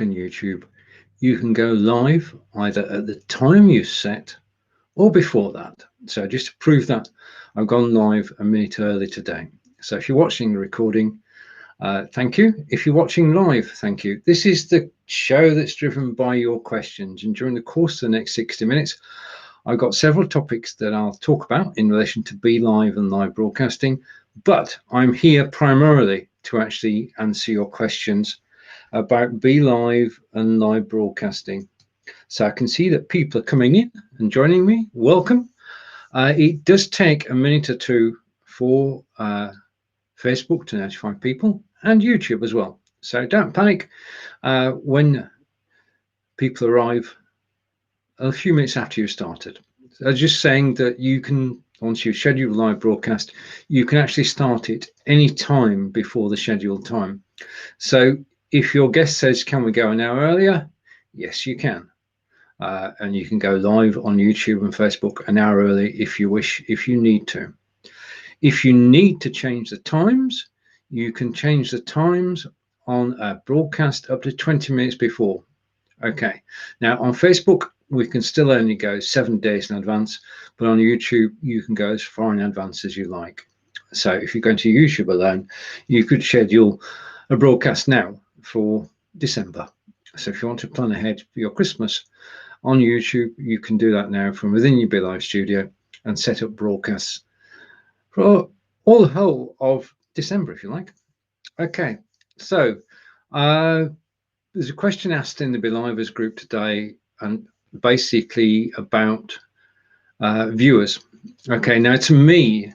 and YouTube, you can go live either at the time you set or before that. So just to prove that, I've gone live a minute early today. So if you're watching the recording, thank you. If you're watching live, thank you. This is the show that's driven by your questions. And during the course of the next 60 minutes, I've got several topics that I'll talk about in relation to BeLive and live broadcasting, but I'm here primarily to actually answer your questions about BeLive and live broadcasting. So I can see that people are coming in and joining me. Welcome. It does take a minute or two for Facebook to notify people and YouTube as well. So don't panic when people arrive a few minutes after you started. So just saying that you can, once you schedule a live broadcast, you can actually start it any time before the scheduled time. So if your guest says, can we go an hour earlier? Yes, you can. And you can go live on YouTube and Facebook an hour early if you wish, if you need to. If you need to change the times, you can change the times on a broadcast up to 20 minutes before. Okay. Now on Facebook, we can still only go 7 days in advance, but on YouTube, you can go as far in advance as you like. So if you're going to YouTube alone, you could schedule a broadcast now for December. So if you want to plan ahead for your Christmas on YouTube, you can do that now from within your BeLive studio and set up broadcasts for all the whole of December, if you like. Okay, so there's a question asked in the BeLivers group today, and basically about viewers. Okay, now to me,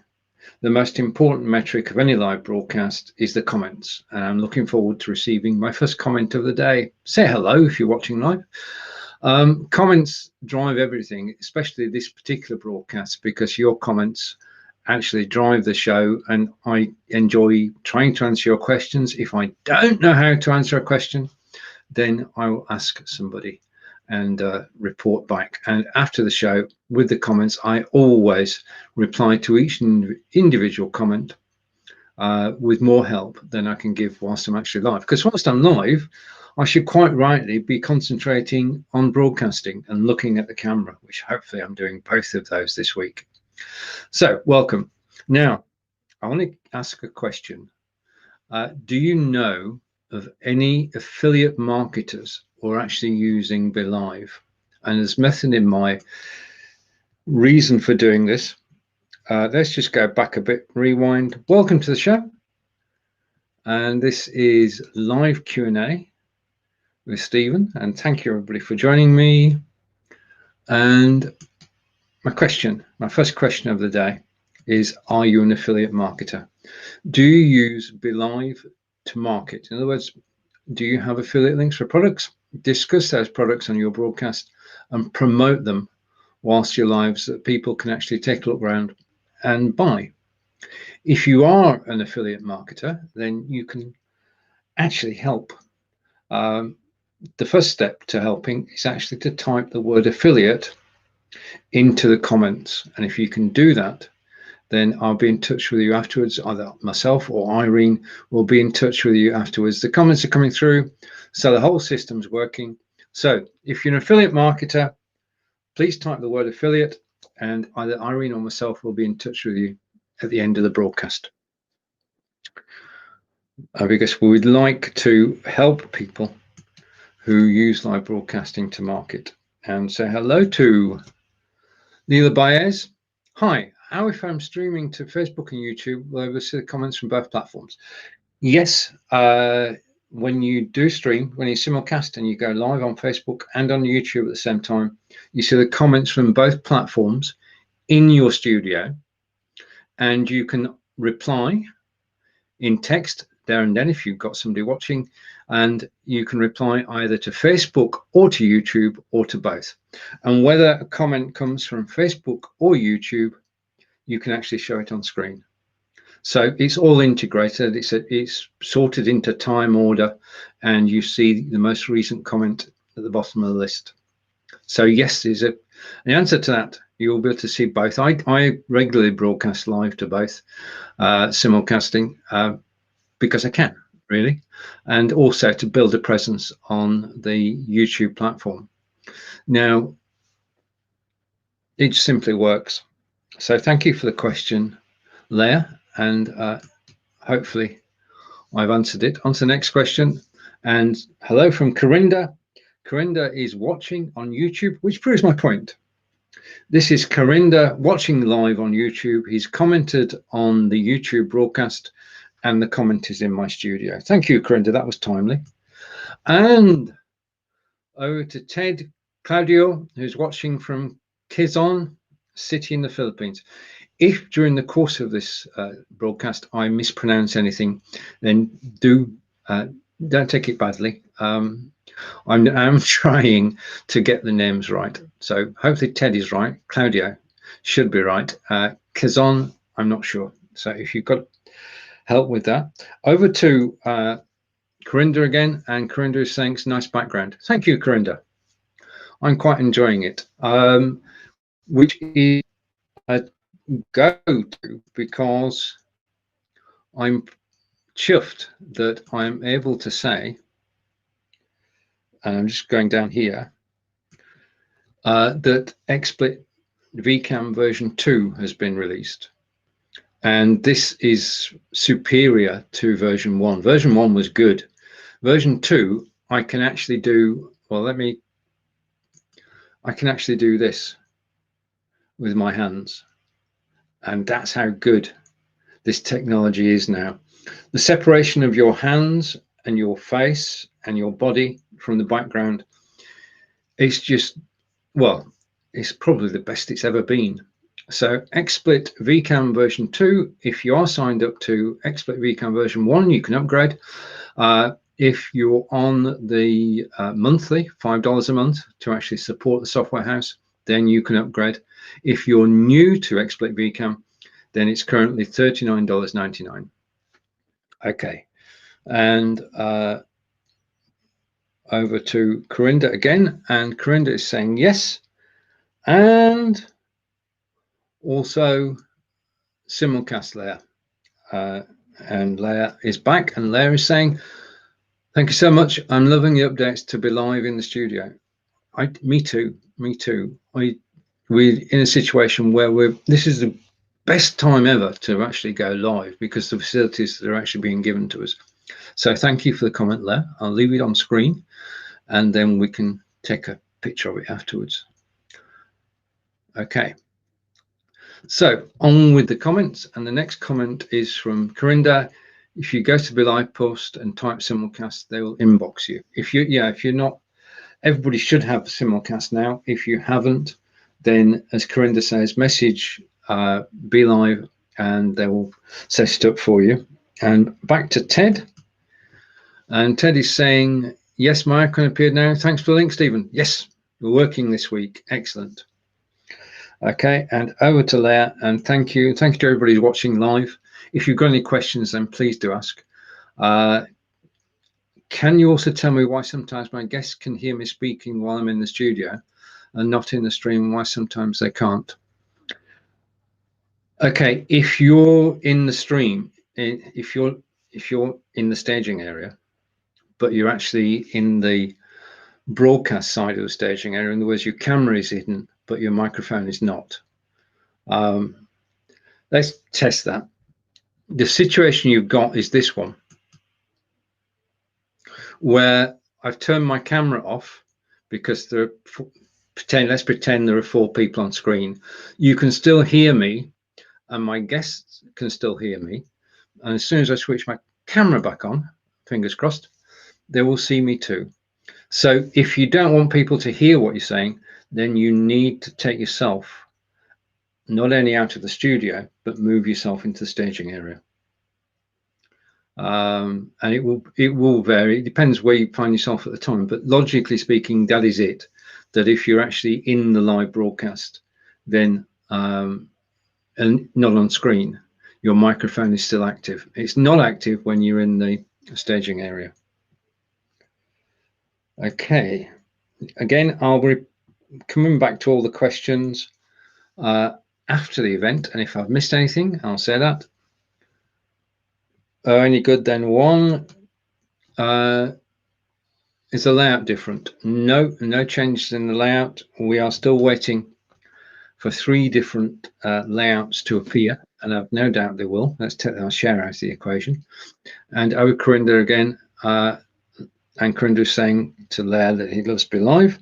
the most important metric of any live broadcast is the comments, and I'm looking forward to receiving my first comment of the day. Say hello if you're watching live. Comments drive everything, especially this particular broadcast, because your comments actually drive the show, and I enjoy trying to answer your questions. If I don't know how to answer a question, then I will ask somebody and report back. And after the show, with the comments, I always reply to each individual comment with more help than I can give whilst I'm actually live. Because whilst I'm live, I should quite rightly be concentrating on broadcasting and looking at the camera, which hopefully I'm doing both of those this week. So welcome. Now, I want to ask a question. Do you know of any affiliate marketers who are actually using BeLive? And as method in my reason for doing this, let's just go back a bit, rewind. Welcome to the show. And this is live Q&A with Stephen. And thank you everybody for joining me. And my first question of the day is, are you an affiliate marketer? Do you use BeLive to market? In other words, do you have affiliate links for products? Discuss those products on your broadcast and promote them whilst you're live so that people can actually take a look around and buy. If you are an affiliate marketer, then you can actually help. The first step to helping is actually to type the word affiliate into the comments. And if you can do that, then I'll be in touch with you afterwards. Either myself or Irene will be in touch with you afterwards. The comments are coming through, so the whole system's working. So if you're an affiliate marketer, please type the word affiliate, and either Irene or myself will be in touch with you at the end of the broadcast. Because we would like to help people who use live broadcasting to market. And say hello to Leila Baez. Hi. How if I'm streaming to Facebook and YouTube, will I see the comments from both platforms? Yes, when you do stream, when you simulcast and you go live on Facebook and on YouTube at the same time, you see the comments from both platforms in your studio, and you can reply in text there and then if you've got somebody watching, and you can reply either to Facebook or to YouTube or to both. And whether a comment comes from Facebook or YouTube, you can actually show it on screen. So it's all integrated. It's sorted into time order, and you see the most recent comment at the bottom of the list. So yes, there's an answer to that. You'll be able to see both. I regularly broadcast live to both, simulcasting, because I can. really, and also to build a presence on the YouTube platform. Now, it simply works. So thank you for the question, Leah, and hopefully I've answered it. On to the next question. And hello from Corinda. Corinda is watching on YouTube, which proves my point. This is Corinda watching live on YouTube. He's commented on the YouTube broadcast, and the comment is in my studio. Thank you, Corinda. That was timely. And over to Ted Claudio, who's watching from Quezon City in the Philippines. If during the course of this broadcast I mispronounce anything, then don't take it badly. I'm trying to get the names right. So hopefully Ted is right. Claudio should be right. Quezon, I'm not sure. So if you've got help with that. Over to Corinda again, and Corinda is saying it's a nice background. Thank you, Corinda. I'm quite enjoying it, which is a go-to because I'm chuffed that I'm able to say, and I'm just going down here, that Xsplit VCam version 2 has been released. And this is superior to version 1. Version 1 was good. Version 2, I can actually do, well, I can actually do this with my hands. And that's how good this technology is now. The separation of your hands and your face and your body from the background is just, well, it's probably the best it's ever been. So Xsplit VCam version 2, if you are signed up to Xsplit VCam version 1, you can upgrade. If you're on the monthly, $5 a month to actually support the software house, then you can upgrade. If you're new to Xsplit VCam, then it's currently $39.99. Okay, and over to Corinda again, and Corinda is saying yes, and also simulcast Leah, and Leah is back, and Leah is saying, thank you so much. I'm loving the updates to BeLive in the studio. Me too. We're in a situation where this is the best time ever to actually go live because the facilities that are actually being given to us. So thank you for the comment, Leah. I'll leave it on screen, and then we can take a picture of it afterwards. Okay. So on with the comments, and the next comment is from Corinda. If you go to BeLive post and type simulcast, they will inbox you. If you're not, everybody should have simulcast now. If you haven't, then as Corinda says, message BeLive and they will set it up for you. And back to Ted. And Ted is saying, yes, my icon appeared now. Thanks for the link, Stephen. Yes, we're working this week. Excellent. Okay, and over to Leah, and thank you to everybody who's watching live. If you've got any questions, then please do ask. Can you also tell me why sometimes my guests can hear me speaking while I'm in the studio and not in the stream, why sometimes they can't? Okay, if you're in the stream, if you're in the staging area, but you're actually in the broadcast side of the staging area, in other words, your camera is hidden, but your microphone is not. Let's test that. The situation you've got is this one, where I've turned my camera off because let's pretend there are 4 people on screen. You can still hear me, and my guests can still hear me. And as soon as I switch my camera back on, fingers crossed, they will see me too. So if you don't want people to hear what you're saying, then you need to take yourself not only out of the studio, but move yourself into the staging area. And it will vary. It depends where you find yourself at the time. But logically speaking, that is it. That if you're actually in the live broadcast, then and not on screen, your microphone is still active. It's not active when you're in the staging area. Okay. Again, I'll be coming back to all the questions after the event, and if I've missed anything, I'll say that. Any good then? 1, Is the layout different? No changes in the layout. We are still waiting for 3 different layouts to appear, and I've no doubt they will. Let's take our share out of the equation. And Corinda again, and Corinda is saying to Lair that he loves BeLive.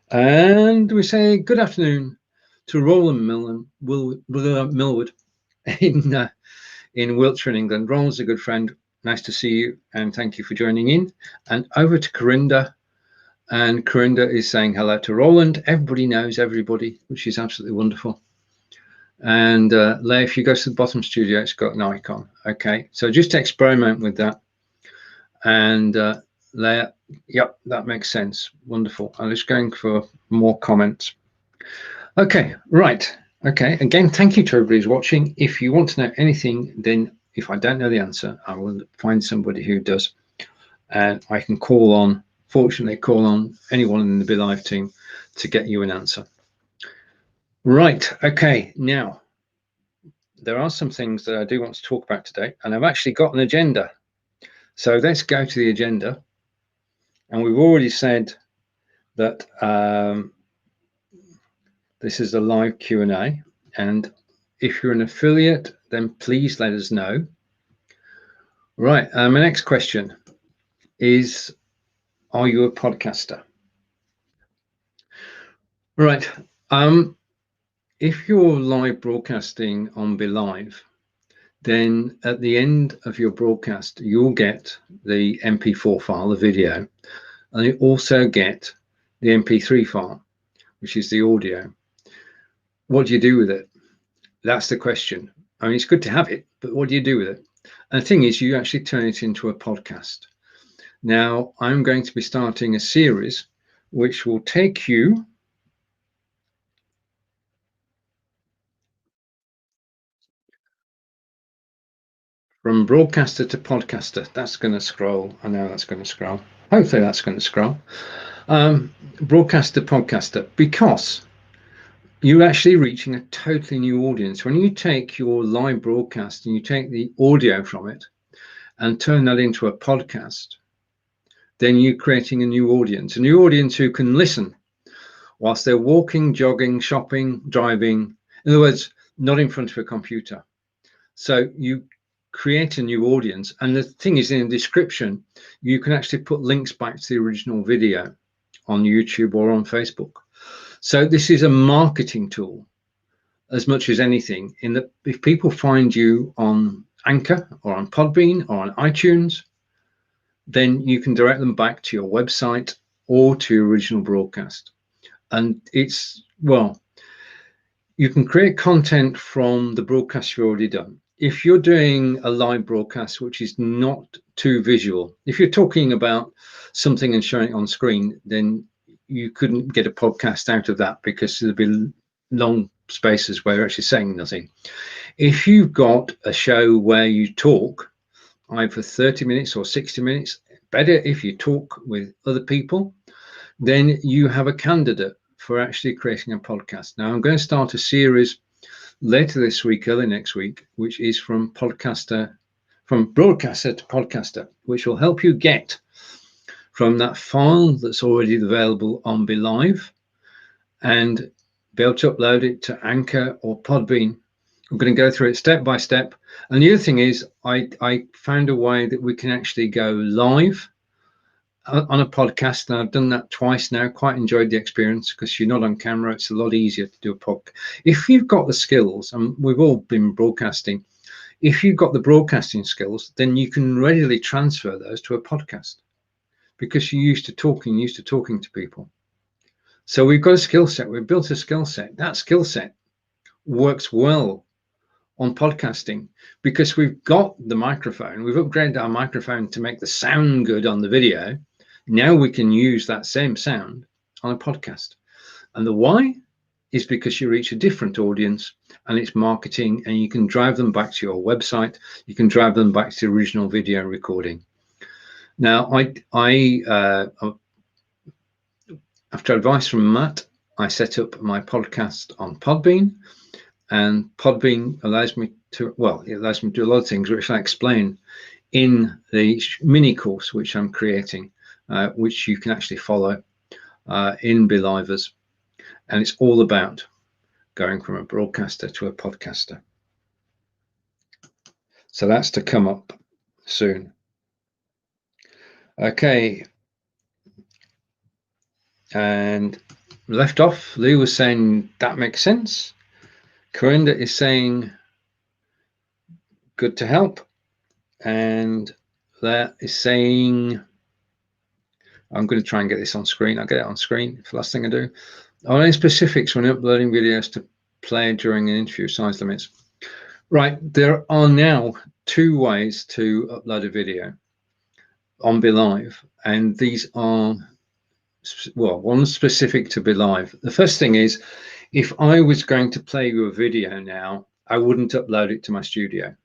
And we say good afternoon to Roland Millwood in Wiltshire in England. Roland's a good friend. Nice to see you, and thank you for joining in. And over to Corinda, and Corinda is saying hello to Roland. Everybody knows everybody, which is absolutely wonderful. And Leigh, if you go to the bottom studio, it's got an icon. Okay, so just experiment with that. And Leigh, yep, that makes sense. Wonderful. I'm just going for more comments. Okay, right. Okay, again, thank you to everybody who's watching. If you want to know anything, then if I don't know the answer, I will find somebody who does, and I can fortunately call on anyone in the BeLive team to get you an answer. Right, okay, now there are some things that I do want to talk about today, and I've actually got an agenda. So let's go to the agenda. And we've already said that this is a live Q&A, and if you're an affiliate, then please let us know. Right, my next question is, are you a podcaster? Right, if you're live broadcasting on BeLive, then at the end of your broadcast, you'll get the MP4 file, the video, and you also get the MP3 file, which is the audio. What do you do with it? That's the question. I mean, it's good to have it, but what do you do with it? And the thing is, you actually turn it into a podcast. Now, I'm going to be starting a series which will take you from broadcaster to podcaster. That's going to scroll. I know that's going to scroll. Hopefully that's going to scroll. Broadcaster, podcaster, because you're actually reaching a totally new audience. When you take your live broadcast and you take the audio from it and turn that into a podcast, then you're creating a new audience who can listen whilst they're walking, jogging, shopping, driving. In other words, not in front of a computer. So you create a new audience. And the thing is, in the description, you can actually put links back to the original video on YouTube or on Facebook. So this is a marketing tool as much as anything, in that if people find you on Anchor or on Podbean or on iTunes, then you can direct them back to your website or to your original broadcast. And it's, well, you can create content from the broadcast you've already done. If you're doing a live broadcast which is not too visual, if you're talking about something and showing it on screen, then you couldn't get a podcast out of that, because there'd be long spaces where you're actually saying nothing. If you've got a show where you talk either 30 minutes or 60 minutes, better if you talk with other people, then you have a candidate for actually creating a podcast. Now, I'm going to start a series later this week, early next week, which is from broadcaster to podcaster, which will help you get from that file that's already available on BeLive and be able to upload it to Anchor or Podbean. I'm going to go through it step by step. And the other thing is, I found a way that we can actually go live on a podcast, and I've done that twice now. Quite enjoyed the experience, because you're not on camera. It's a lot easier to do a podcast. If you've got the skills, and we've all been broadcasting, if you've got the broadcasting skills, then you can readily transfer those to a podcast, because you're used to talking to people. So we've got a skill set. We've built a skill set. That skill set works well on podcasting, because we've got the microphone. We've upgraded our microphone to make the sound good on the video. Now we can use that same sound on a podcast. And the why is because you reach a different audience, and it's marketing, and you can drive them back to your website. You can drive them back to the original video recording. Now, after advice from Matt, I set up my podcast on Podbean, and Podbean allows me to, well, it allows me to do a lot of things which I explain in the mini course which I'm creating, which you can actually follow in BeLivers, and it's all about going from a broadcaster to a podcaster. So that's to come up soon. Okay, and left off, Lou was saying that makes sense. Corinda is saying good to help, and Claire is saying I'm going to try and get this on screen. I'll get it on screen. It's the last thing I do. Are any specifics when uploading videos to play during an interview? Size limits? Right, there are now 2 ways to upload a video on BeLive, and these are, well, one specific to BeLive. The first thing is, if I was going to play you a video now, I wouldn't upload it to my studio.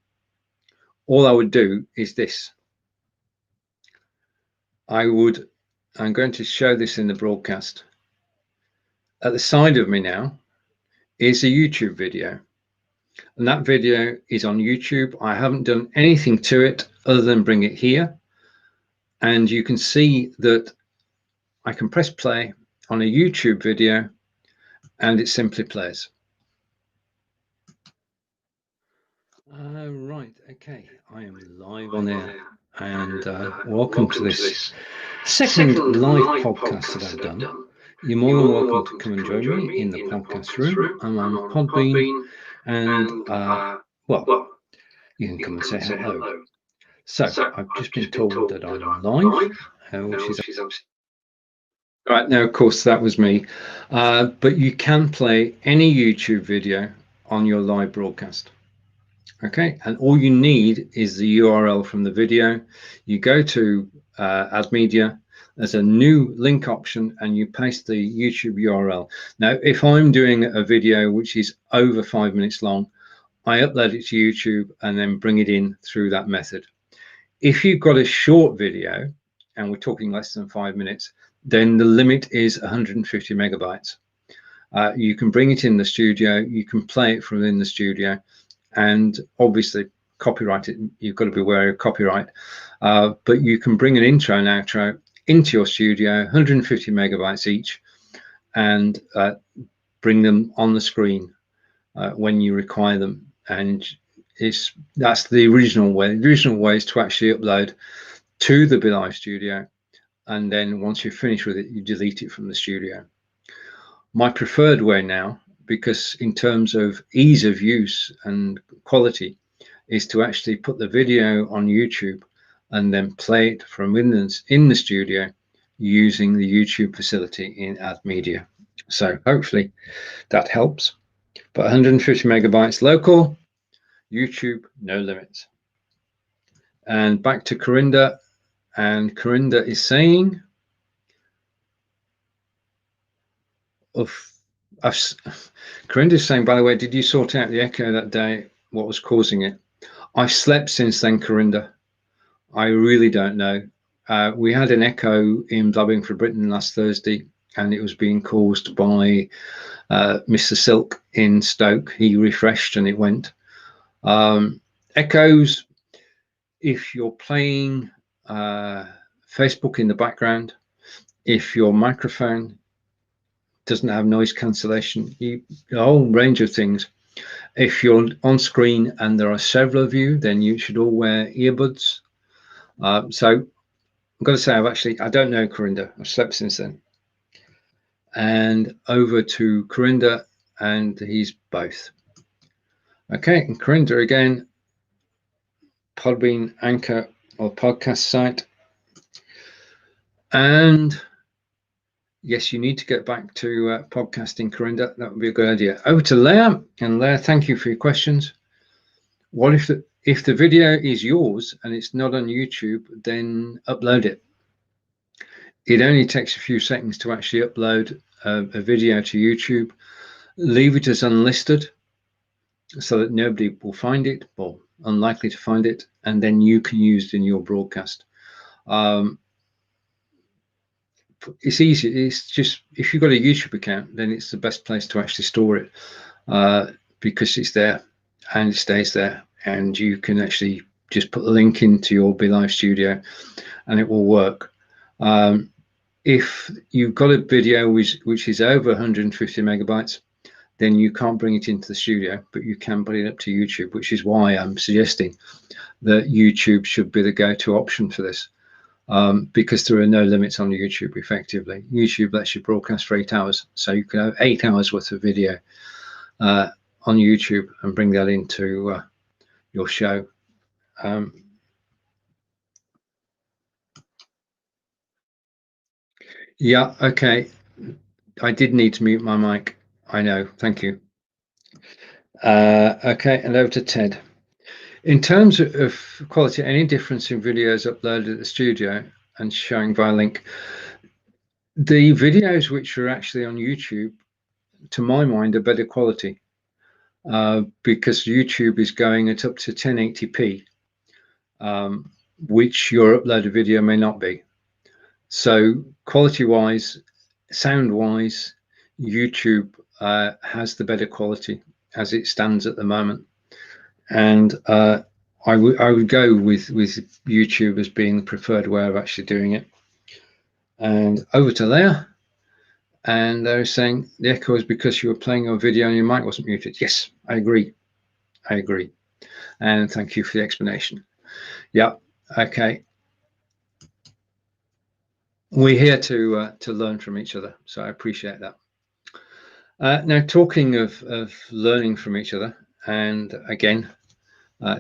All I would do is this. I'm going to show this in the broadcast. At the side of me now is a YouTube video, and that video is on YouTube. I haven't done anything to it other than bring it here, and you can see that I can press play on a YouTube video and it simply plays. Right, okay, I am live on air, and welcome to this second live podcast that I've done. You're more than welcome to come and join me in the podcast room. I'm on Podbean, and well, you can come and say hello. So I've just been told that I'm live, which is right now. Of course, that was me, but you can play any YouTube video on your live broadcast. Okay, and all you need is the URL from the video. You go to Add Media. There's a new link option, and you paste the YouTube URL. Now, if I'm doing a video which is over 5 minutes long, I upload it to YouTube and then bring it in through that method. If you've got a short video, and we're talking less than 5 minutes, then the limit is 150 megabytes. You can bring it in the studio, you can play it from in the studio, and obviously copyright it. You've got to be aware of copyright, but you can bring an intro and outro into your studio, 150 megabytes each, and bring them on the screen when you require them. And that's the original way. The original way is to actually upload to the BeLive studio, and then once you're finished with it, you delete it from the studio. My preferred way now, because in terms of ease of use and quality, is to actually put the video on YouTube and then play it from in the studio using the YouTube facility in Add Media. So hopefully that helps. But 150 megabytes local, YouTube, no limits. And back to Corinda, and Corinda is saying, Corinda's saying, by the way, did you sort out the echo that day? What was causing it? I've slept since then, Corinda. I really don't know. We had an echo in Blabbing for Britain last Thursday, and it was being caused by Mr. Silk in Stoke. He refreshed and it went. Echoes, if you're playing Facebook in the background, if your microphone doesn't have noise cancellation, a whole range of things. If you're on screen and there are several of you, then you should all wear earbuds. So I've got to say, I don't know, Corinda. I've slept since then. And over to Corinda, and he's both. Okay, and Corinda again, Podbean, Anchor, or podcast site. And yes, you need to get back to podcasting, Corinda. That would be a good idea. Over to Leah, and Leah, thank you for your questions. What if the video is yours and it's not on YouTube, then upload it. It only takes a few seconds to actually upload a video to YouTube. Leave it as unlisted so that nobody will find it, or unlikely to find it, and then you can use it in your broadcast. It's easy. It's just, if you've got a YouTube account, then it's the best place to actually store it, because it's there and it stays there, and you can actually just put the link into your BeLive studio and it will work. If you've got a video which is over 150 megabytes, then you can't bring it into the studio, but you can put it up to YouTube, which is why I'm suggesting that YouTube should be the go-to option for this, because there are no limits on YouTube effectively. YouTube lets you broadcast for 8 hours, so you can have 8 hours worth of video on YouTube and bring that into your show. Yeah, okay. I did need to mute my mic. I know, thank you. Okay, and over to Ted. In terms of quality, any difference in videos uploaded at the studio and showing via link? The videos which are actually on YouTube, to my mind, are better quality because YouTube is going at up to 1080p, which your uploaded video may not be. So quality-wise, sound-wise, YouTube has the better quality as it stands at the moment. And I would go with YouTube as being the preferred way of actually doing it. And over to Leah, and they're saying the echo is because you were playing your video and your mic wasn't muted. Yes, I agree. I agree. And thank you for the explanation. Yeah, okay. We're here to learn from each other, so I appreciate that. Now, talking of learning from each other, and again,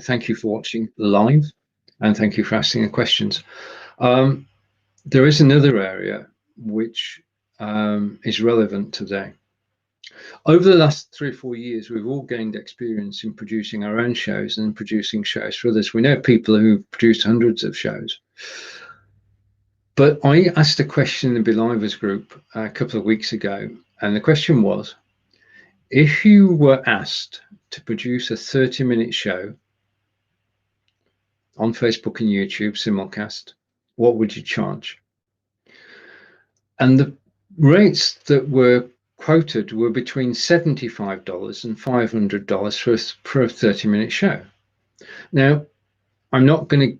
thank you for watching live, and thank you for asking the questions. There is another area which is relevant today. Over the last 3 or 4 years, we've all gained experience in producing our own shows and producing shows for others. We know people who've produced hundreds of shows. But I asked a question in the BeLivers group a couple of weeks ago, and the question was, if you were asked to produce a 30-minute show on Facebook and YouTube simulcast, what would you charge? And the rates that were quoted were between $75 and $500 for a 30-minute show. Now, I'm not going to,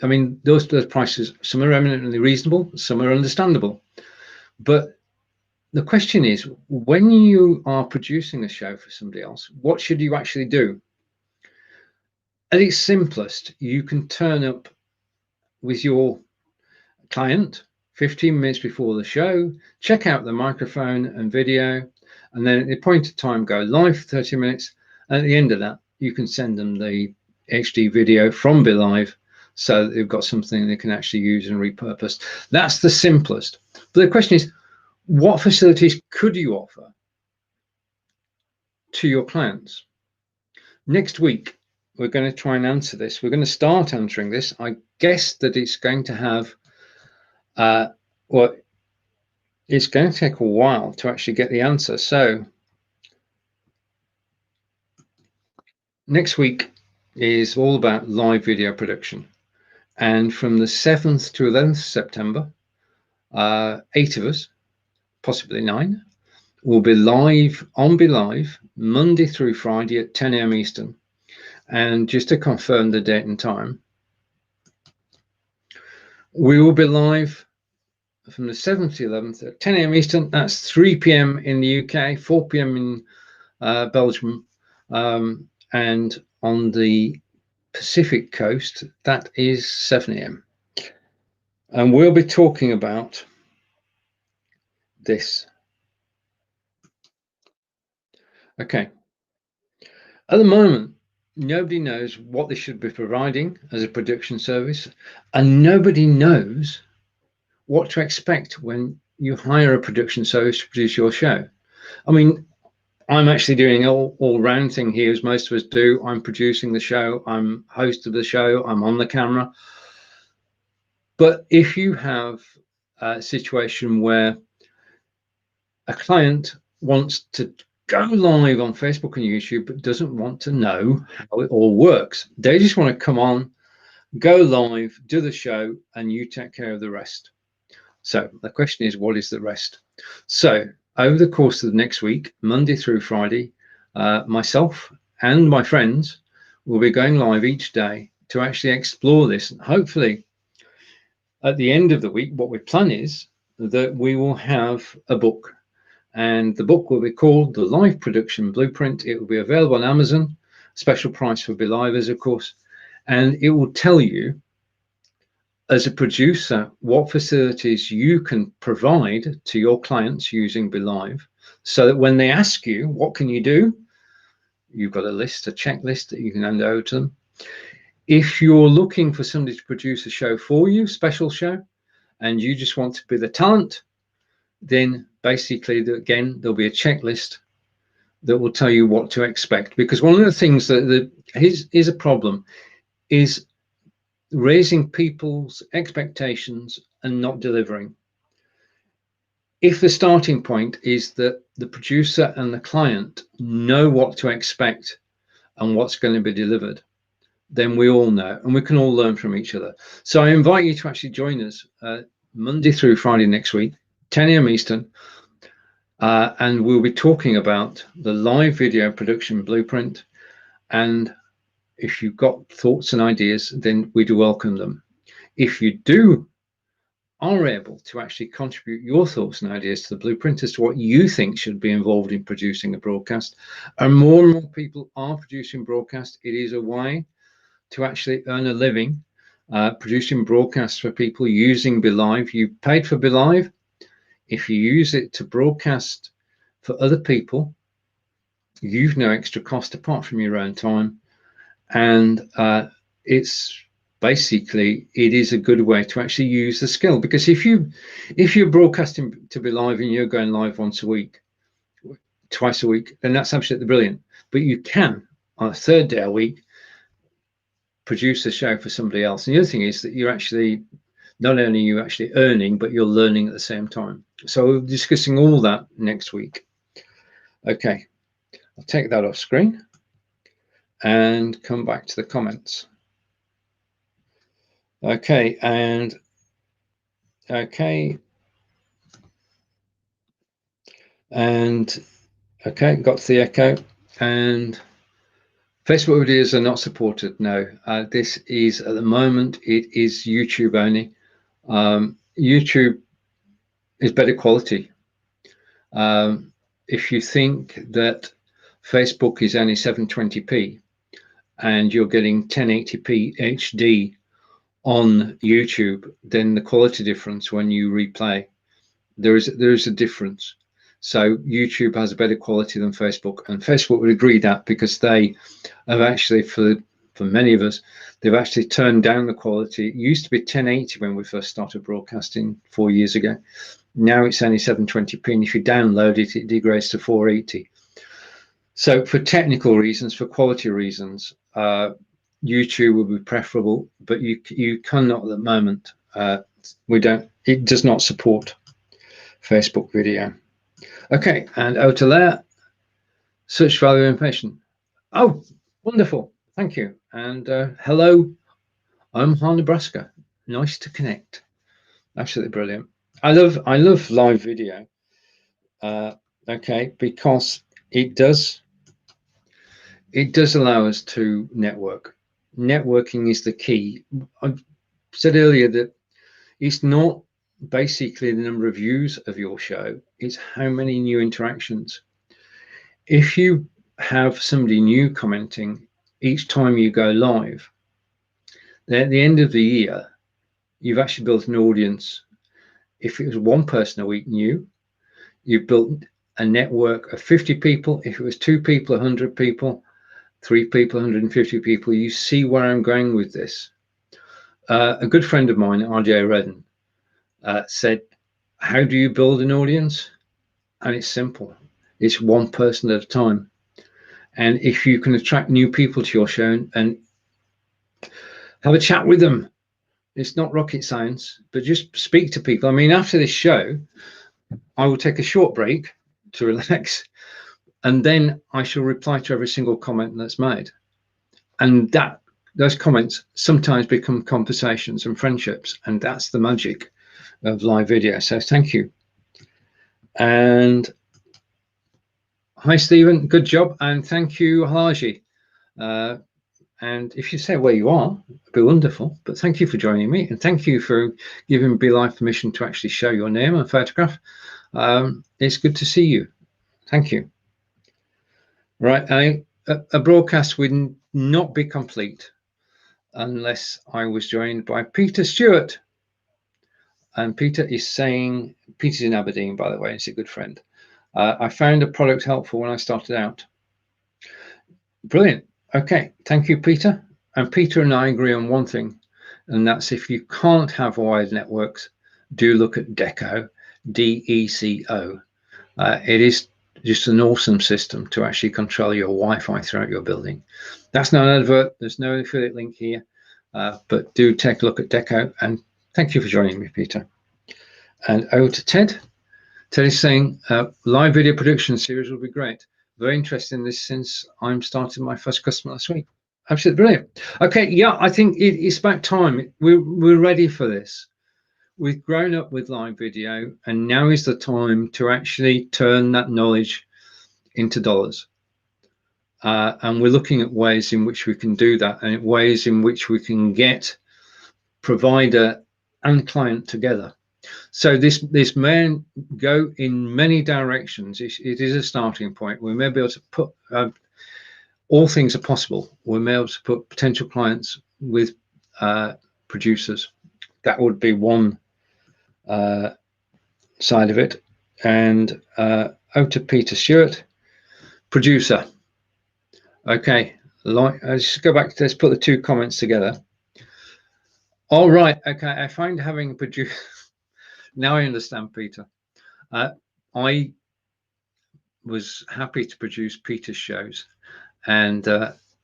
I mean, those prices, some are eminently reasonable, some are understandable. But the question is, when you are producing a show for somebody else, what should you actually do? At its simplest, you can turn up with your client 15 minutes before the show, check out the microphone and video, and then at the appointed time go live for 30 minutes. And at the end of that, you can send them the HD video from BeLive so that they've got something they can actually use and repurpose. That's the simplest. But the question is, what facilities could you offer to your clients? Next week, we're going to try and answer this. We're going to start answering this. I guess that it's going to have well, it's going to take a while to actually get the answer. So next week is all about live video production. And from the 7th to 11th September, 8 of us, possibly 9, will be live on BeLive Monday through Friday at 10 AM Eastern. And just to confirm the date and time, we will be live from the 7th to 11th at 10 AM Eastern. That's 3 PM in the UK, 4 PM in Belgium, and on the Pacific coast, that is 7 AM. And we'll be talking about this. Okay. At the moment, nobody knows what they should be providing as a production service, and nobody knows what to expect when you hire a production service to produce your show. I mean, I'm actually doing an all-round thing here, as most of us do. I'm producing the show, I'm host of the show, I'm on the camera. But if you have a situation where a client wants to go live on Facebook and YouTube, but doesn't want to know how it all works, they just want to come on, go live, do the show, and you take care of the rest. So the question is, what is the rest? So over the course of the next week, Monday through Friday, myself and my friends will be going live each day to actually explore this. And hopefully at the end of the week, what we plan is that we will have a book, and the book will be called The Live Production Blueprint. It will be available on Amazon, special price for BeLivers, of course, and it will tell you as a producer what facilities you can provide to your clients using BeLive, so that when they ask you, what can you do? You've got a list, a checklist that you can hand over to them. If you're looking for somebody to produce a show for you, special show, and you just want to be the talent, then basically, again, there'll be a checklist that will tell you what to expect. Because one of the things that is a problem is raising people's expectations and not delivering. If the starting point is that the producer and the client know what to expect and what's going to be delivered, then we all know, and we can all learn from each other. So I invite you to actually join us Monday through Friday next week, 10 a.m. Eastern, and we'll be talking about the live video production blueprint. And if you've got thoughts and ideas, then we do welcome them. If you are able to actually contribute your thoughts and ideas to the blueprint as to what you think should be involved in producing a broadcast, and more people are producing broadcast, it is a way to actually earn a living producing broadcasts for people using BeLive. You paid for BeLive. If you use it to broadcast for other people, you've no extra cost apart from your own time. And it's basically, it is a good way to actually use the skill, because if you're broadcasting to BeLive and you're going live once a week, twice a week, then that's absolutely brilliant. But you can, on a third day a week, produce a show for somebody else. And the other thing is that you're actually, not only are you actually earning, but you're learning at the same time. So we're discussing all that next week. Okay, I'll take that off screen and come back to the comments. Okay, and okay, got to the echo. And Facebook videos are not supported. No, this is at the moment, it is YouTube only. YouTube is better quality. If you think that Facebook is only 720p and you're getting 1080p HD on YouTube, then the quality difference when you replay, there is a difference. So YouTube has a better quality than Facebook, and Facebook would agree that, because they have actually, for many of us, they've actually turned down the quality. It used to be 1080 when we first started broadcasting 4 years ago. Now it's only 720p, and if you download it, it degrades to 480. So for technical reasons, for quality reasons, YouTube would be preferable, but you cannot at the moment. It does not support Facebook video. Okay, and out to there, search value information. Oh, wonderful, thank you. And hello, Omaha, Nebraska. Nice to connect. Absolutely brilliant. I love live video. Okay, because it does allow us to network. Networking is the key. I said earlier that it's not basically the number of views of your show, it's how many new interactions. If you have somebody new commenting each time you go live, then at the end of the year, you've actually built an audience. If it was one person a week new, you've built a network of 50 people. If it was 2 people, 100 people, 3 people, 150 people. You see where I'm going with this. A good friend of mine, RJ Redden, said, how do you build an audience? And it's simple. It's one person at a time. And if you can attract new people to your show and have a chat with them, it's not rocket science, but just speak to people. I mean, after this show, I will take a short break to relax, and then I shall reply to every single comment that's made. And those comments sometimes become conversations and friendships, and that's the magic of live video. So thank you. And hi, Stephen, good job. And thank you, Halaji. And if you say where you are, it'd be wonderful. But thank you for joining me, and thank you for giving BeLive permission to actually show your name and photograph. It's good to see you. Thank you. Right, a broadcast would not be complete unless I was joined by Peter Stewart. And Peter is saying, Peter's in Aberdeen, by the way, he's a good friend. I found a product helpful when I started out. Brilliant. Okay, thank you, Peter. And Peter and I agree on one thing, and that's if you can't have wired networks, do look at Deco, DECO. It is just an awesome system to actually control your Wi-Fi throughout your building. That's not an advert. There's no affiliate link here, but do take a look at Deco. And thank you for joining me, Peter. And over to Ted. Ted is saying live video production series will be great. Very interested in this since I'm starting my first customer last week. Absolutely brilliant. Okay, yeah, I think it's about time. We're ready for this. We've grown up with live video, and now is the time to actually turn that knowledge into dollars. And we're looking at ways in which we can do that, and ways in which we can get provider and client together. So this may go in many directions. It is a starting point. We may be able to put all things are possible. We may be able to put potential clients with producers. That would be one side of it. And over to Peter Stewart, producer. Okay, let's go back. Let's put the two comments together. All right. Okay, I find having a producer. Now I understand, Peter. I was happy to produce Peter's shows, and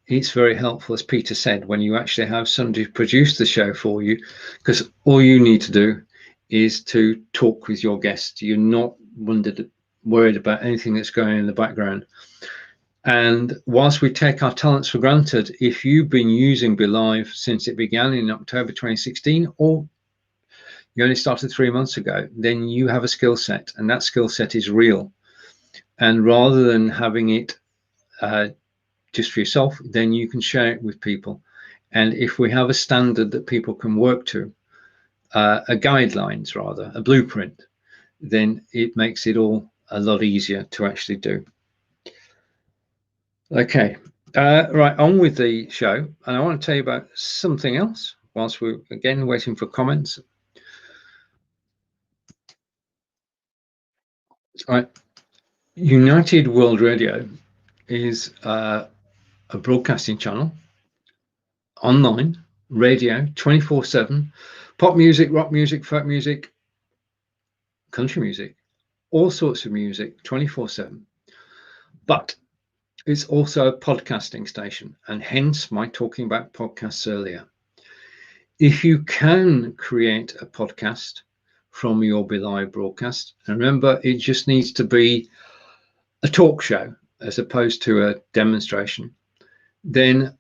it's very helpful, as Peter said, when you actually have somebody produce the show for you, because all you need to do is to talk with your guests. You're not worried about anything that's going on in the background. And whilst we take our talents for granted, if you've been using BeLive since it began in October 2016, or you only started 3 months ago, then you have a skill set, and that skill set is real. And rather than having it just for yourself, then you can share it with people. And if we have a standard that people can work to, a guidelines rather, a blueprint, then it makes it all a lot easier to actually do. Okay, right, on with the show. And I want to tell you about something else whilst we're again waiting for comments. Right, United World Radio is a broadcasting channel, online radio, 24/7, pop music, rock music, folk music, country music, all sorts of music, 24/7. But it's also a podcasting station, and hence my talking about podcasts earlier. If you can create a podcast from your BeLive broadcast, and remember, it just needs to be a talk show as opposed to a demonstration, then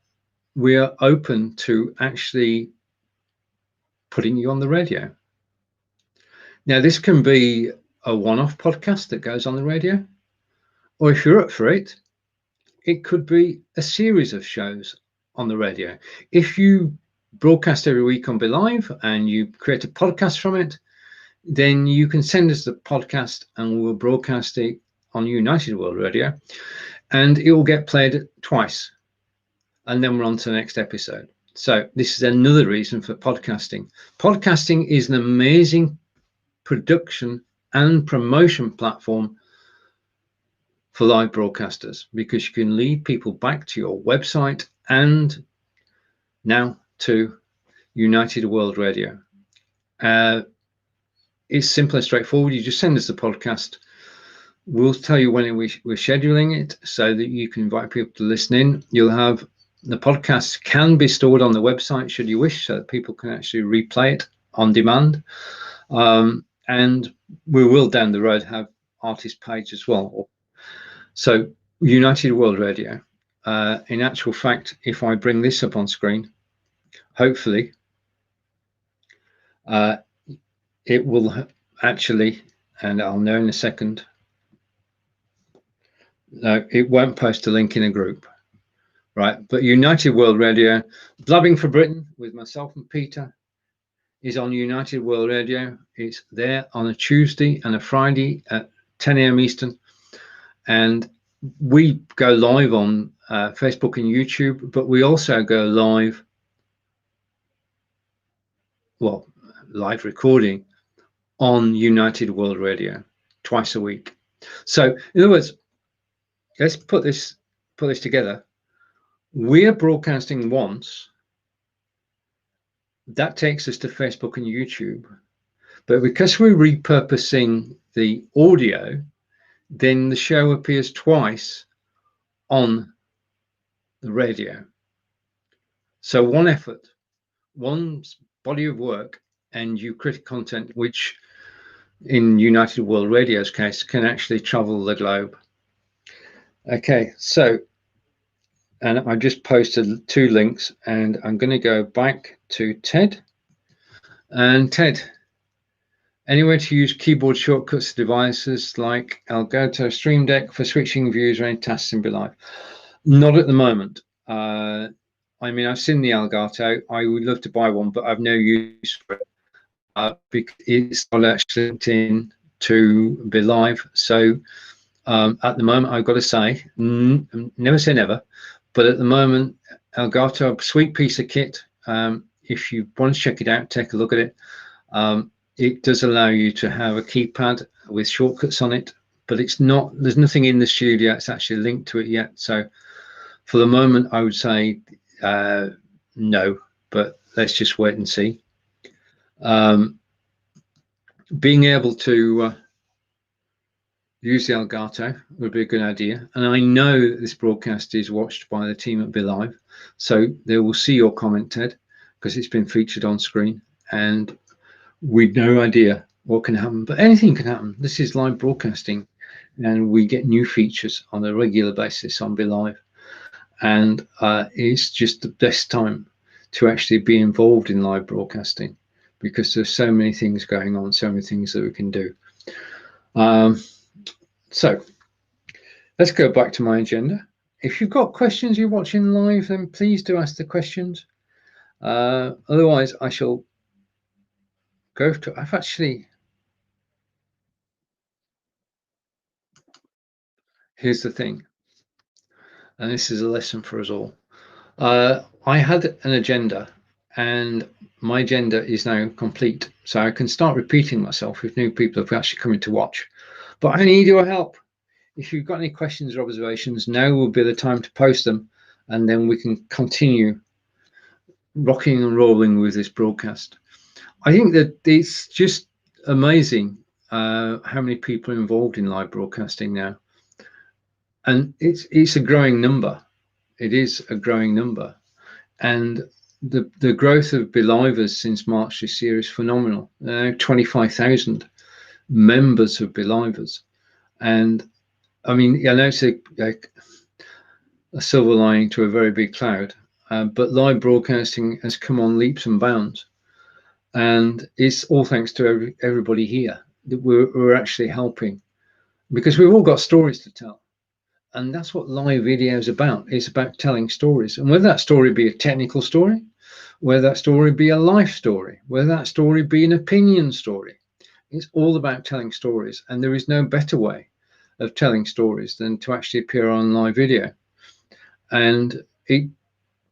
we are open to actually putting you on the radio. Now, this can be a one-off podcast that goes on the radio, or if you're up for it, it could be a series of shows on the radio. If you broadcast every week on BeLive and you create a podcast from it, then you can send us the podcast and we'll broadcast it on United World Radio, and it will get played twice, and then we're on to the next episode. So this is another reason for podcasting. Podcasting is an amazing production and promotion platform for live broadcasters, because you can lead people back to your website and now to United World Radio. It's simple and straightforward. You just send us the podcast. We'll tell you when we're scheduling it so that you can invite people to listen in. You'll have the podcast can be stored on the website should you wish, so that people can actually replay it on demand. And we will down the road have artist page as well. So United World Radio, in actual fact, if I bring this up on screen, hopefully it will actually, and I'll know in a second. No, it won't post a link in a group, right? But United World Radio, Blabbing for Britain with myself and Peter is on United World Radio. It's there on a Tuesday and a Friday at 10 a.m. Eastern. And we go live on Facebook and YouTube, but we also go live, well, live recording on United World Radio twice a week. So in other words, let's put this together. We're broadcasting once. That takes us to Facebook and YouTube. But because we're repurposing the audio, then the show appears twice on the radio. So one effort, one body of work, and you create content which in United World Radio's case can actually travel the globe. Okay, so, and I just posted 2 links, and I'm going to go back to Ted. And Ted, anywhere to use keyboard shortcuts devices like Elgato Stream Deck for switching views or any tasks in BeLive? Not at the moment. I mean, I've seen the Elgato. I would love to buy one, but I've no use for it because it's not actually linked in to BeLive. So at the moment, I've got to say, never say never, but at the moment, Elgato, a sweet piece of kit. If you want to check it out, take a look at it. It does allow you to have a keypad with shortcuts on it, but it's not, there's nothing in the studio that's actually linked to it yet. So for the moment, I would say no, but let's just wait and see. Being able to use the Elgato would be a good idea. And I know that this broadcast is watched by the team at BeLive, so they will see your comment, Ted, because it's been featured on screen. And we've no idea what can happen, but anything can happen. This is live broadcasting, and we get new features on a regular basis on BeLive. And it's just the best time to actually be involved in live broadcasting because there's so many things going on, so many things that we can do. So let's go back to my agenda. If you've got questions you're watching live, then please do ask the questions. Otherwise, I shall go to, I've actually, here's the thing, and this is a lesson for us all. I had an agenda, and my agenda is now complete. So I can start repeating myself if new people have actually come in to watch. But I need your help. If you've got any questions or observations, now will be the time to post them, and then we can continue rocking and rolling with this broadcast. I think that it's just amazing how many people are involved in live broadcasting now. And it's a growing number. It is a growing number. And the growth of BeLivers since March this year is phenomenal. 25,000 members of BeLivers. And I mean, I know it's a silver lining to a very big cloud, but live broadcasting has come on leaps and bounds. And it's all thanks to everybody here that we're actually helping, because we've all got stories to tell. And that's what live video is about. It's about telling stories. And whether that story be a technical story, whether that story be a life story, whether that story be an opinion story, it's all about telling stories. And there is no better way of telling stories than to actually appear on live video. And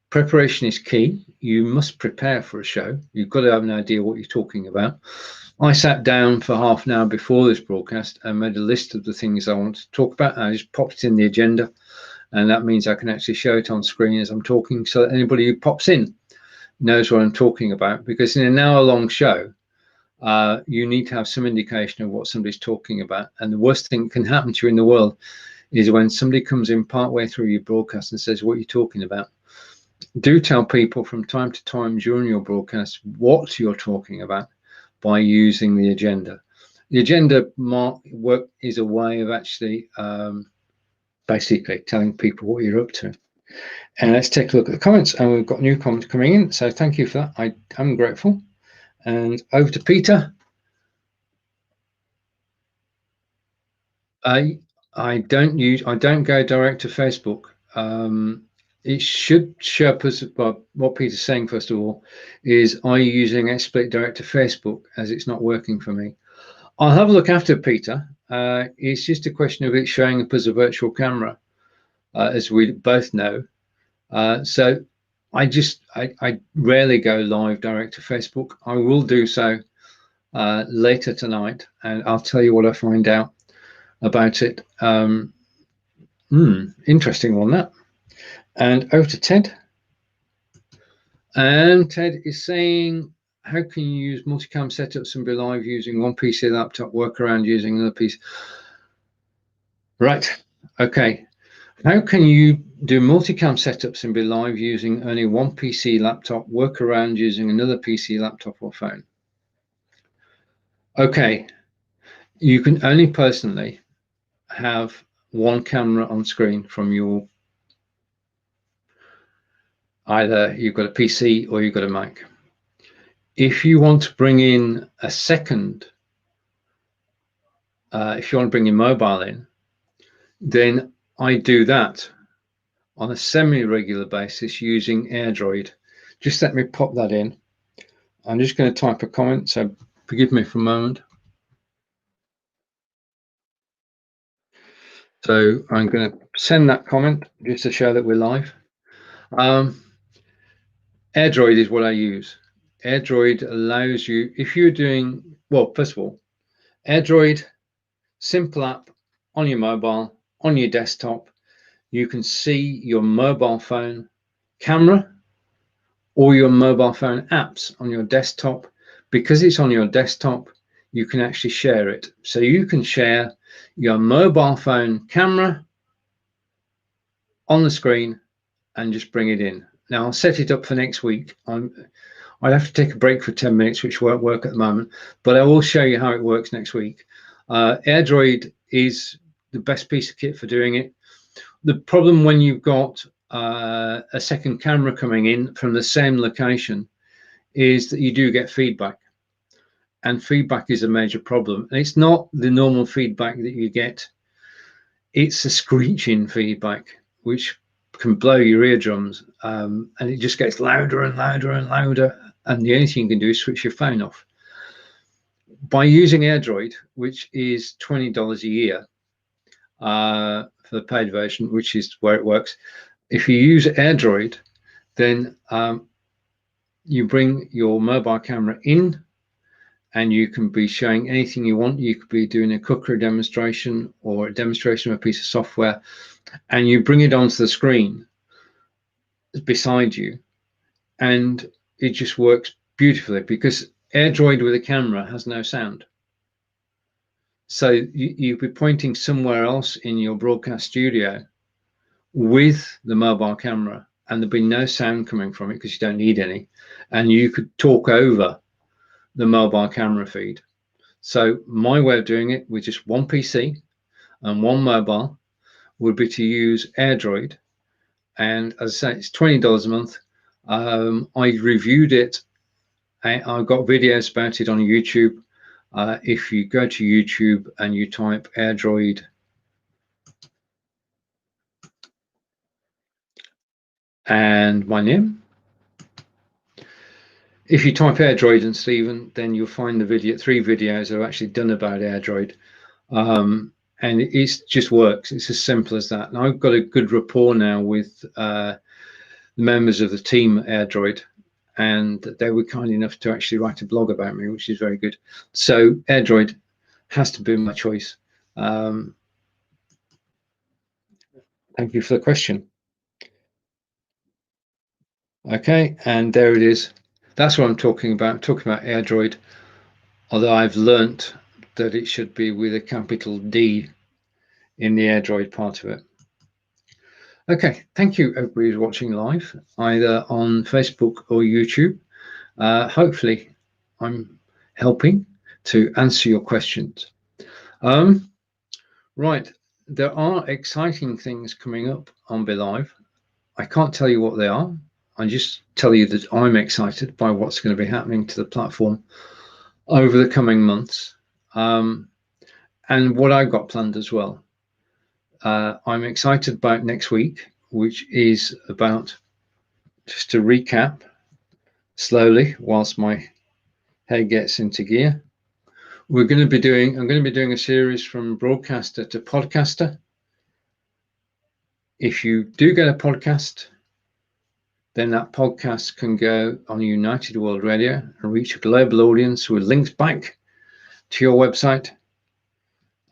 preparation is key. You must prepare for a show. You've got to have an idea what you're talking about. I sat down for half an hour before this broadcast and made a list of the things I want to talk about. I just popped it in the agenda, and that means I can actually show it on screen as I'm talking, so that anybody who pops in knows what I'm talking about. Because in an hour-long show, you need to have some indication of what somebody's talking about. And the worst thing that can happen to you in the world is when somebody comes in partway through your broadcast and says, "What are you talking about?" Do tell people from time to time during your broadcast what you're talking about by using the agenda. The agenda work is a way of actually basically telling people what you're up to. And let's take a look at the comments, and we've got new comments coming in, so thank you for that. I'm grateful. And over to Peter. I don't go direct to Facebook. it should show up as, well, what Peter's saying, first of all, is, are you using Xsplit direct to Facebook, as it's not working for me? I'll have a look after, Peter. It's just a question of it showing up as a virtual camera, as we both know. So I rarely go live direct to Facebook. I will do so later tonight, and I'll tell you what I find out about it. Interesting one, that. And over to Ted. And Ted is saying, how can you use multicam setups and BeLive using one PC laptop, work around using another PC? Right. Okay. How can you do multicam setups and BeLive using only one PC laptop, work around using another PC laptop or phone? Okay. You can only personally have one camera on screen from your, either you've got a PC or you've got a Mac. If you want to bring in a second, if you want to bring your mobile in, then I do that on a semi-regular basis using AirDroid. Just let me pop that in. I'm just going to type a comment, so forgive me for a moment. So I'm going to send that comment just to show that we're live. AirDroid is what I use. AirDroid allows you, if you're doing, well, first of all, AirDroid, simple app on your mobile, on your desktop. You can see your mobile phone camera or your mobile phone apps on your desktop. Because it's on your desktop, you can actually share it. So you can share your mobile phone camera on the screen and just bring it in. Now I'll set it up for next week. I'd have to take a break for 10 minutes, which won't work at the moment, but I will show you how it works next week. AirDroid is the best piece of kit for doing it. The problem when you've got a second camera coming in from the same location is that you do get feedback, and feedback is a major problem. And it's not the normal feedback that you get. It's a screeching feedback, which can blow your eardrums, and it just gets louder and louder and louder. And the only thing you can do is switch your phone off. By using AirDroid, which is $20 a year for the paid version, which is where it works. If you use AirDroid, then you bring your mobile camera in and you can be showing anything you want. You could be doing a cookery demonstration or a demonstration of a piece of software, and you bring it onto the screen beside you, and it just works beautifully because AirDroid with a camera has no sound. So you'd be pointing somewhere else in your broadcast studio with the mobile camera, and there'd be no sound coming from it because you don't need any, and you could talk over the mobile camera feed. So my way of doing it with just one PC and one mobile would be to use AirDroid, and as I say, it's $20 a month. I reviewed it. I've got videos about it on YouTube. If you go to YouTube and you type AirDroid and my name, if you type AirDroid and Stephen, then you'll find the video, 3 videos I've actually done about AirDroid. And it just works. It's as simple as that. And I've got a good rapport now with the members of the team at AirDroid, and they were kind enough to actually write a blog about me, which is very good. So AirDroid has to be my choice. Thank you for the question. Okay, and there it is. That's what I'm talking about. I'm talking about AirDroid, although I've learnt that it should be with a capital D in the AirDroid part of it. Okay, thank you everybody who's watching live, either on Facebook or YouTube. Hopefully I'm helping to answer your questions. Right, there are exciting things coming up on BeLive. I can't tell you what they are. I just tell you that I'm excited by what's going to be happening to the platform over the coming months, and what I've got planned as well. I'm excited about next week, which is about, just to recap slowly whilst my head gets into gear. I'm going to be doing a series from broadcaster to podcaster. If you do get a podcast, then that podcast can go on United World Radio and reach a global audience with links back to your website.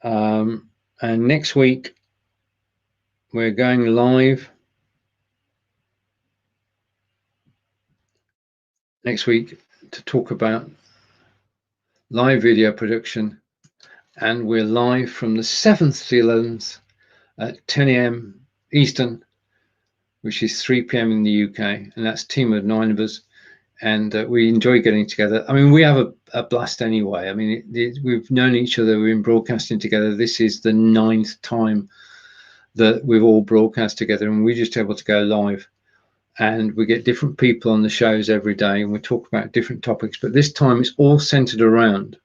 And next week, we're going live. Next week to talk about live video production. And we're live from the 7th to 11th at 10 a.m. Eastern, which is 3 p.m. in the UK. And that's a team of 9 of us. And we enjoy getting together. I mean, we have a blast anyway. I mean, we've known each other. We've been broadcasting together. This is the 9th time that we've all broadcast together, and we're just able to go live. And we get different people on the shows every day, and we talk about different topics. But this time it's all centered around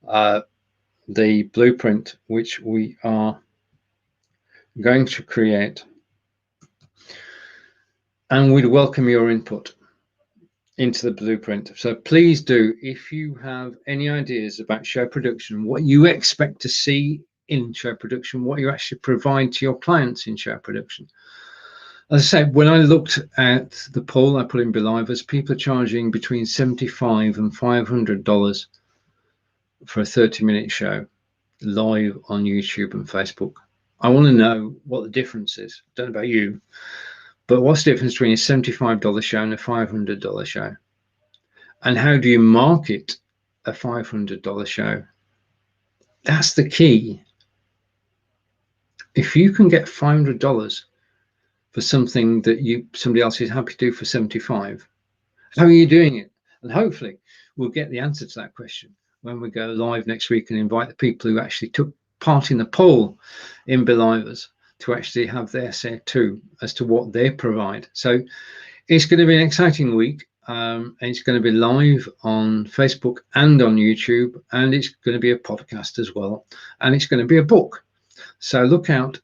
the blueprint, which we are going to create. And we'd welcome your input into the blueprint. So please do, if you have any ideas about show production, what you expect to see in show production, what you actually provide to your clients in show production. As I said, when I looked at the poll I put in BeLive, people are charging between $75 and $500 for a 30-minute show live on YouTube and Facebook. I want to know what the difference is. I don't know about you, but what's the difference between a $75 show and a $500 show? And how do you market a $500 show? That's the key. If you can get $500 for something that somebody else is happy to do for $75, how are you doing it? And hopefully we'll get the answer to that question when we go live next week and invite the people who actually took part in the poll in BeLivers to actually have their say too as to what they provide. So it's going to be an exciting week. And it's going to be live on Facebook and on YouTube, and it's going to be a podcast as well, and it's going to be a book. So look out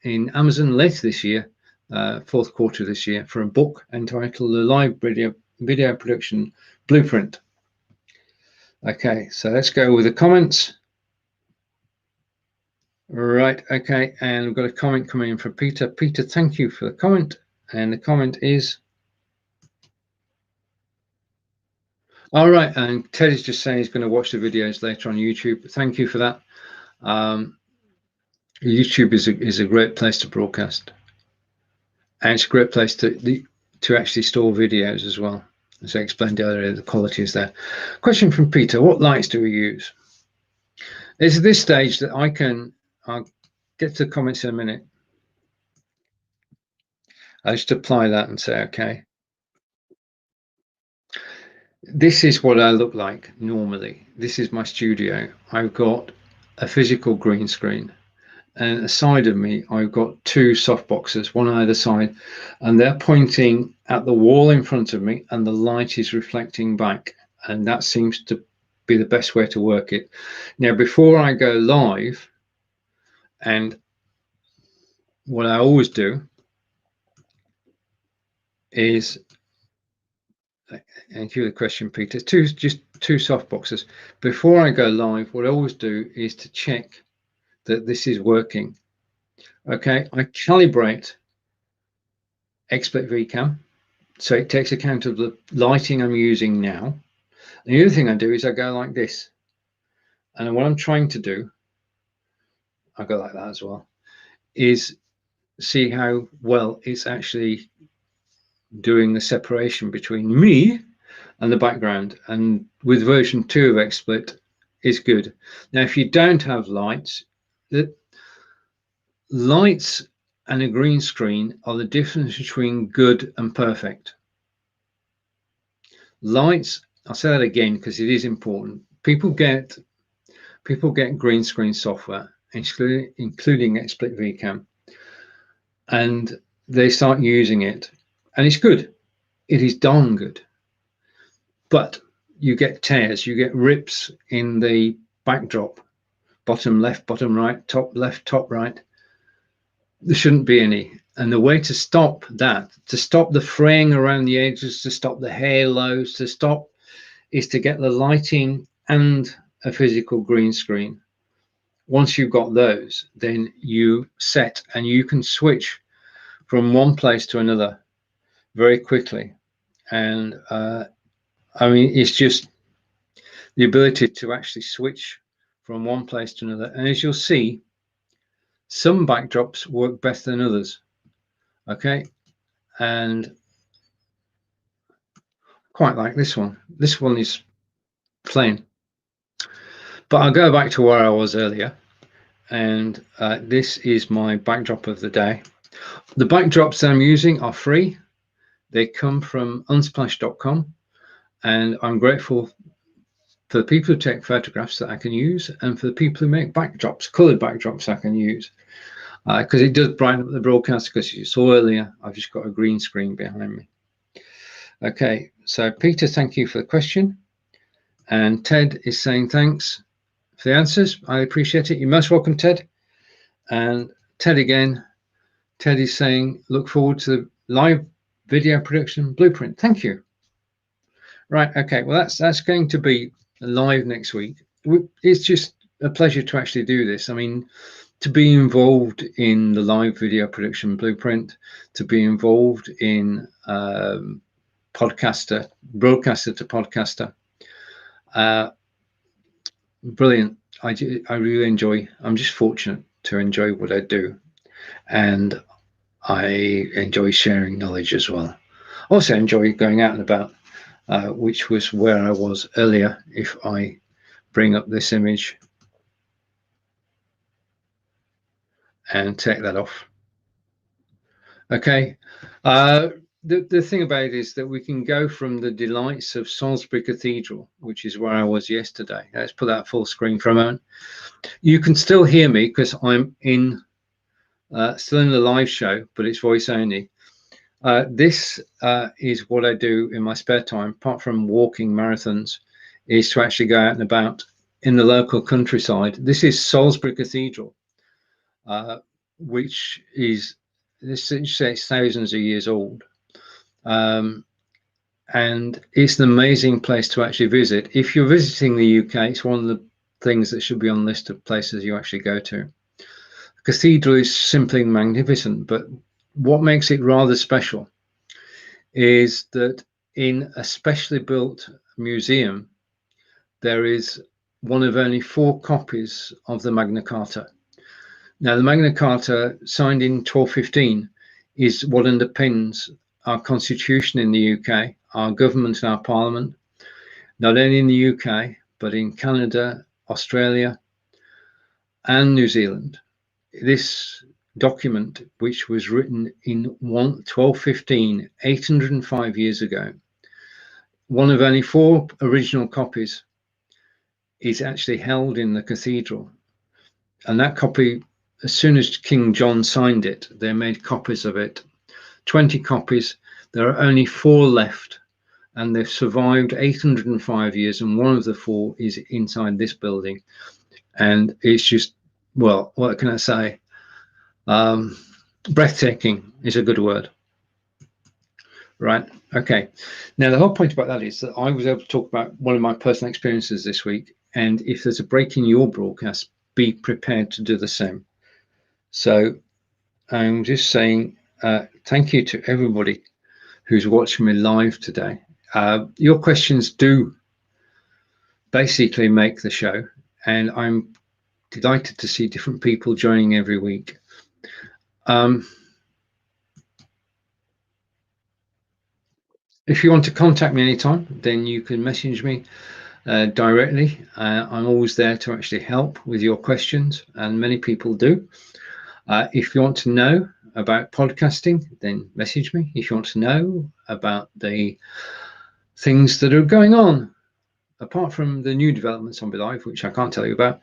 in Amazon later this year, fourth quarter this year, for a book entitled The Live Video Production Blueprint. Okay, so let's go with the comments. Right, okay, and we've got a comment coming in from Peter. Peter, thank you for the comment. And the comment is, all right, and Ted is just saying he's going to watch the videos later on YouTube. Thank you for that. YouTube is a great place to broadcast, and it's a great place to actually store videos as well. As I explained earlier, the quality is there. Question from Peter: what lights do we use? It's at this stage that I'll get to the comments in a minute. I just apply that and say, okay. This is what I look like normally. This is my studio. I've got a physical green screen, and aside of me I've got 2 softboxes, one on either side, and they're pointing at the wall in front of me, and the light is reflecting back, and that seems to be the best way to work it. Now, before I go live, and what I always do is, thank you for the question, Peter, just 2 softboxes. Before I go live, what I always do is to check that this is working. Okay, I calibrate Xsplit VCam, so it takes account of the lighting I'm using now. And the other thing I do is I go like this, and what I'm trying to do, I go like that as well, is see how well it's actually doing the separation between me and the background. And with version 2 of Xsplit, it's good. Now, if you don't have lights, the lights and a green screen are the difference between good and perfect. Lights, I'll say that again because it is important. People get green screen software, including Xsplit VCam, and they start using it, and it's good. It is darn good. But you get tears, you get rips in the backdrop, bottom left, bottom right, top left, top right. There shouldn't be any. And the way to stop that, to stop the fraying around the edges, to stop the halos, is to get the lighting and a physical green screen. Once you've got those, then you set and you can switch from one place to another very quickly. And I mean, it's just the ability to actually switch from one place to another. And as you'll see, some backdrops work better than others. Okay. And quite like this one. This one is plain. But I'll go back to where I was earlier. And this is my backdrop of the day. The backdrops that I'm using are free. They come from unsplash.com. And I'm grateful for the people who take photographs that I can use, and for the people who make backdrops, colored backdrops I can use. Because it does brighten up the broadcast, because you saw earlier, I've just got a green screen behind me. Okay, so Peter, thank you for the question. And Ted is saying thanks for the answers. I appreciate it. You're most welcome, Ted. And Ted again, Ted is saying, look forward to the live video production blueprint. Thank you. Right, okay, well, that's going to be live next week. It's just a pleasure to actually do this. I mean, to be involved in the live video production blueprint, to be involved in broadcaster to podcaster, brilliant. I really enjoy. I'm just fortunate to enjoy what I do, and I enjoy sharing knowledge as well. Also enjoy going out and about, which was where I was earlier. If I bring up this image and take that off. Okay. The thing about it is that we can go from the delights of Salisbury Cathedral, which is where I was yesterday. Let's put that full screen for a moment. You can still hear me because I'm still in the live show, but it's voice only. This is what I do in my spare time, apart from walking marathons, is to actually go out and about in the local countryside. This is Salisbury Cathedral, which is, it's thousands of years old. And it's an amazing place to actually visit. If you're visiting the UK, it's one of the things that should be on the list of places you actually go to. The cathedral is simply magnificent, but what makes it rather special is that in a specially built museum, there is one of only 4 copies of the Magna Carta. Now, the Magna Carta, signed in 1215, is what underpins our constitution in the UK, our government and our parliament, not only in the UK, but in Canada, Australia, and New Zealand. This document, which was written in 1215, 805 years ago, one of only 4 original copies, is actually held in the cathedral. And that copy, as soon as King John signed it, they made copies of it, 20 copies. There are only 4 left, and they've survived 805 years, and one of the 4 is inside this building. And it's just, well, what can I say? Breathtaking is a good word. Right, okay. Now, the whole point about that is that I was able to talk about one of my personal experiences this week, and if there's a break in your broadcast, be prepared to do the same. So I'm just saying thank you to everybody who's watching me live today. Your questions do basically make the show, and I'm delighted to see different people joining every week. If you want to contact me anytime, then you can message me directly. I'm always there to actually help with your questions, and many people do. If you want to know about podcasting, then message me. If you want to know about the things that are going on, apart from the new developments on BeLive, which I can't tell you about,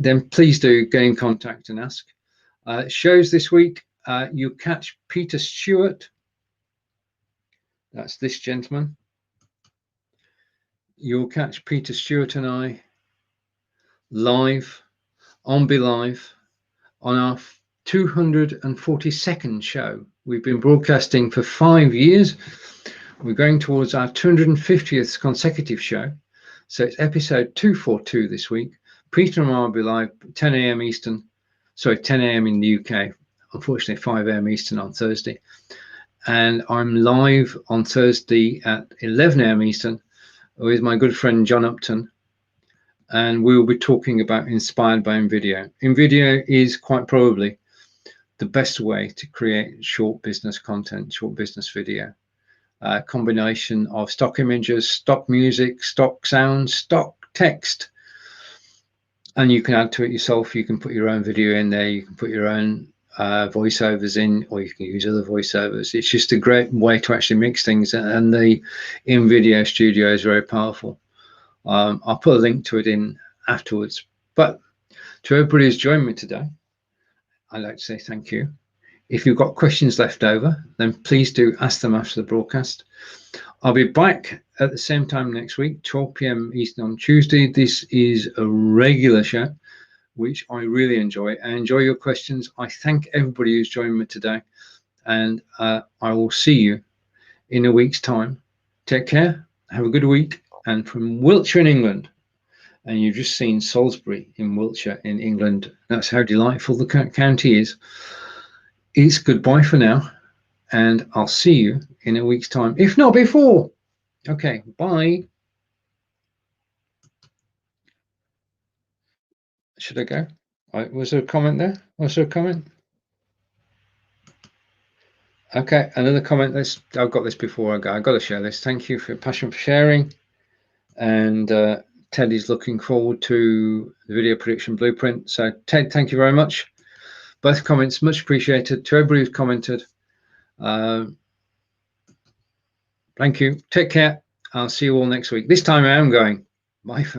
then please do get in contact and ask. Shows this week, you catch Peter Stewart. That's this gentleman. You'll catch Peter Stewart and I live on BeLive on our 242nd show. We've been broadcasting for 5 years. We're going towards our 250th consecutive show. So it's episode 242 this week. Peter and I will be live 10 a.m. Eastern, sorry, 10 a.m. in the UK. Unfortunately, 5 a.m. Eastern on Thursday. And I'm live on Thursday at 11 a.m. Eastern with my good friend John Upton. And we will be talking about Inspired by InVideo. InVideo is quite probably the best way to create short business content, short business video. A combination of stock images, stock music, stock sound, stock text. And you can add to it yourself. You can put your own video in there. You can put your own voiceovers in, or you can use other voiceovers. It's just a great way to actually mix things. And the InVideo studio is very powerful. I'll put a link to it in afterwards. But to everybody who's joined me today, I'd like to say thank you. If you've got questions left over, then please do ask them after the broadcast. I'll be back at the same time next week, 12 p.m. Eastern on Tuesday. This is a regular show, which I really enjoy. I enjoy your questions. I thank everybody who's joined me today. And I will see you in a week's time. Take care. Have a good week. And from Wiltshire in England, and you've just seen Salisbury in Wiltshire in England. That's how delightful the county is. It's goodbye for now, and I'll see you in a week's time, if not before. Okay, bye. Should I go? Was there a comment there? Was there a comment? Okay, another comment. I've got this before I go. I've got to share this. Thank you for your passion for sharing. And Ted is looking forward to the video production blueprint. So Ted, thank you very much. Both comments much appreciated. To everybody who's commented, thank you. Take care. I'll see you all next week. This time I am going. Bye for now.